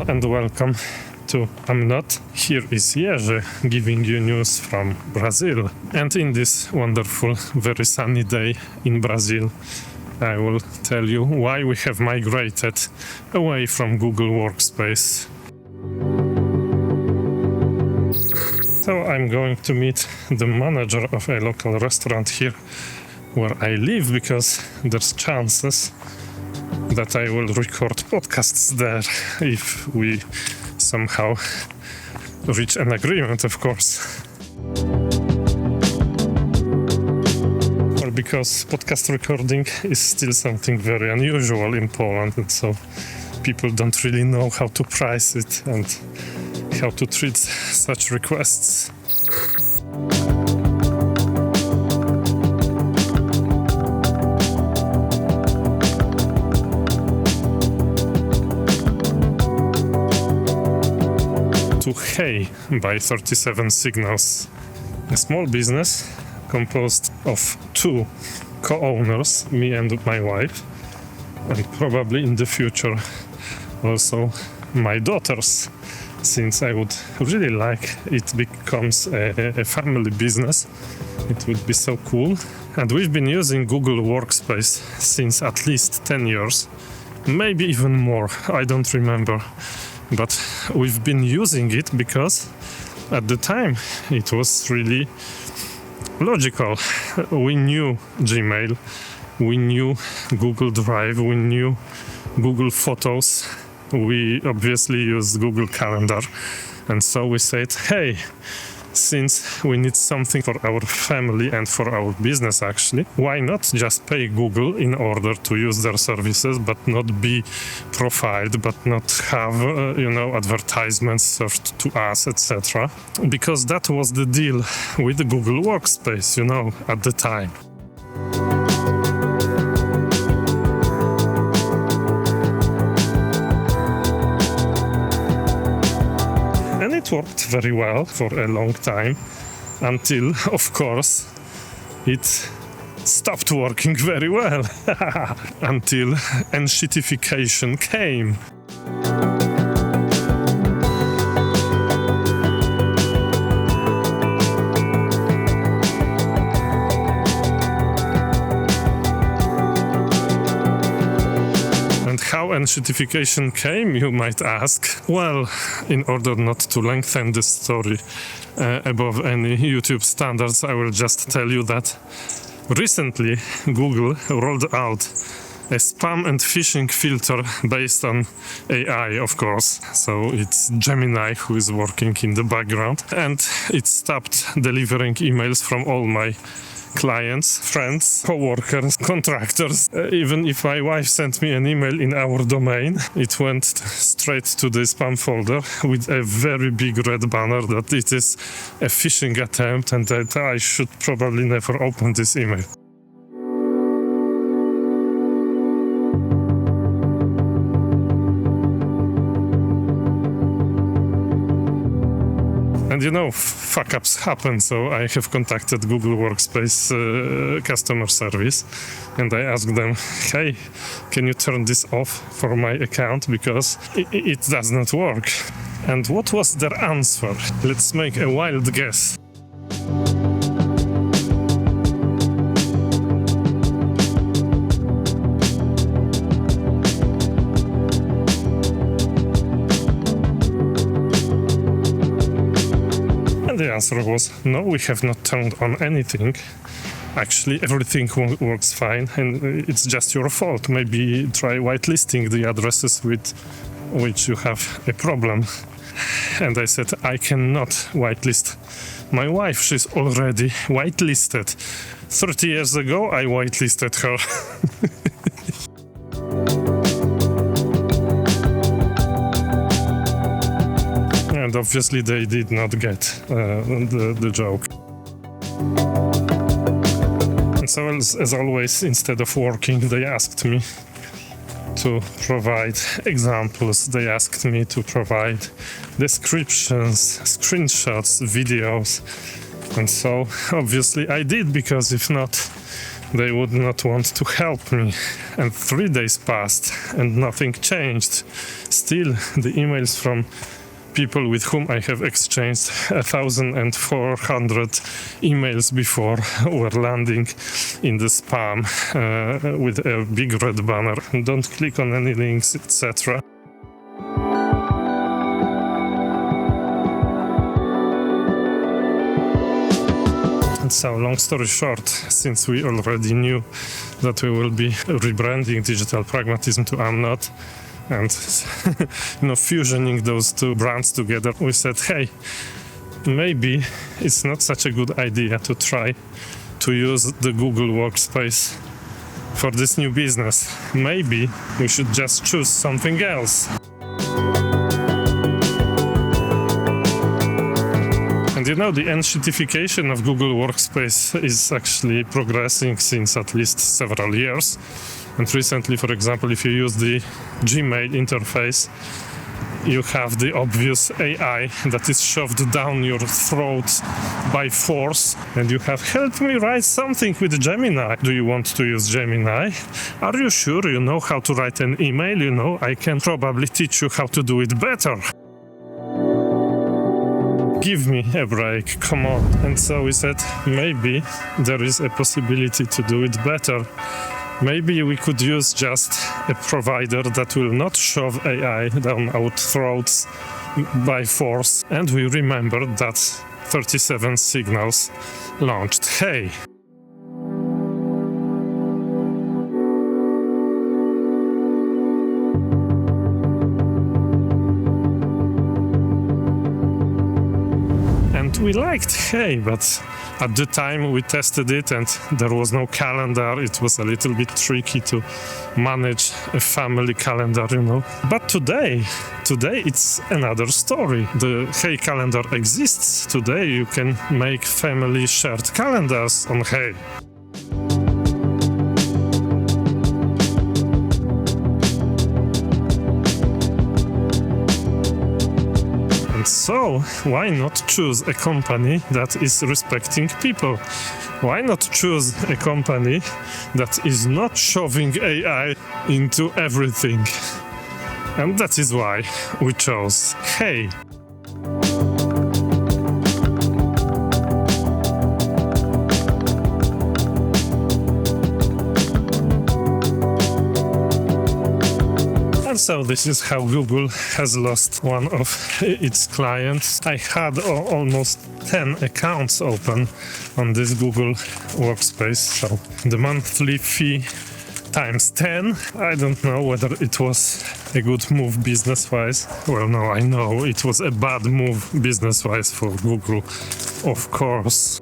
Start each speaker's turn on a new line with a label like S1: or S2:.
S1: and welcome to I'm Not. Here is Jerzy giving you news from Brazil. And in this wonderful, very sunny day in Brazil, I will tell you why we have migrated away from Google Workspace. So I'm going to meet the manager of a local restaurant here where I live, because there's chances that I will record podcasts there if we somehow reach an agreement, of course. Well, because podcast recording is still something very unusual in Poland, and so people don't really know how to price it and how to treat such requests. To Hey by 37 Signals, a small business composed of two co-owners, me and my wife, and probably in the future also my daughters, since I would really like it becomes a family business. It would be so cool. And we've been using Google Workspace since at least 10 years, maybe even more, I don't remember. But we've been using it because at the time it was really logical. We knew Gmail, we knew Google Drive, we knew Google Photos, we obviously used Google Calendar. And so we said, hey, since we need something for our family and for our business actually, why not just pay Google in order to use their services, but not be profiled, but not have, advertisements served to us, etc. Because that was the deal with the Google Workspace, at the time. And it worked very well for a long time, until, of course, it stopped working very well, until enshittification came. How enshittification came, you might ask? Well, in order not to lengthen this story above any YouTube standards, I will just tell you that recently Google rolled out a spam and phishing filter based on AI, of course. So it's Gemini who is working in the background, and it stopped delivering emails from all my clients, friends, co-workers, contractors. Even if my wife sent me an email in our domain, it went straight to the spam folder with a very big red banner that it is a phishing attempt and that I should probably never open this email. And fuck-ups happen, so I have contacted Google Workspace customer service, and I asked them, hey, can you turn this off for my account, because it does not work. And what was their answer? Let's make a wild guess. The answer was, no, we have not turned on anything. Actually, everything works fine, and it's just your fault. Maybe try whitelisting the addresses with which you have a problem. And I said, I cannot whitelist my wife. She's already whitelisted. 30 years ago, I whitelisted her. And obviously they did not get the joke. And so as always, instead of working, they asked me to provide examples. They asked me to provide descriptions, screenshots, videos. And so obviously I did, because if not, they would not want to help me. And 3 days passed and nothing changed. Still, the emails from people with whom I have exchanged 1,400 emails before were landing in the spam with a big red banner. Don't click on any links, etc. So, long story short, since we already knew that we will be rebranding Digital Pragmatism to I'm Not, and fusioning those two brands together, we said, hey, maybe it's not such a good idea to try to use the Google Workspace for this new business. Maybe we should just choose something else. And the enshittification of Google Workspace is actually progressing since at least several years. And recently, for example, if you use the Gmail interface, you have the obvious AI that is shoved down your throat by force, and you have, help me write something with Gemini. Do you want to use Gemini? Are you sure you know how to write an email? I can probably teach you how to do it better. Give me a break, come on. And so we said, maybe there is a possibility to do it better. Maybe we could use just a provider that will not shove AI down our throats by force. And we remembered that 37 Signals launched Hey. We liked Hey, but at the time we tested it and there was no calendar. It was a little bit tricky to manage a family calendar, But today it's another story. The Hey calendar exists. Today you can make family shared calendars on Hey. So, why not choose a company that is respecting people? Why not choose a company that is not shoving AI into everything? And that is why we chose Hey. So this is how Google has lost one of its clients. I had almost 10 accounts open on this Google Workspace. So the monthly fee times 10. I don't know whether it was a good move business-wise. Well, no, I know it was a bad move business-wise for Google, of course.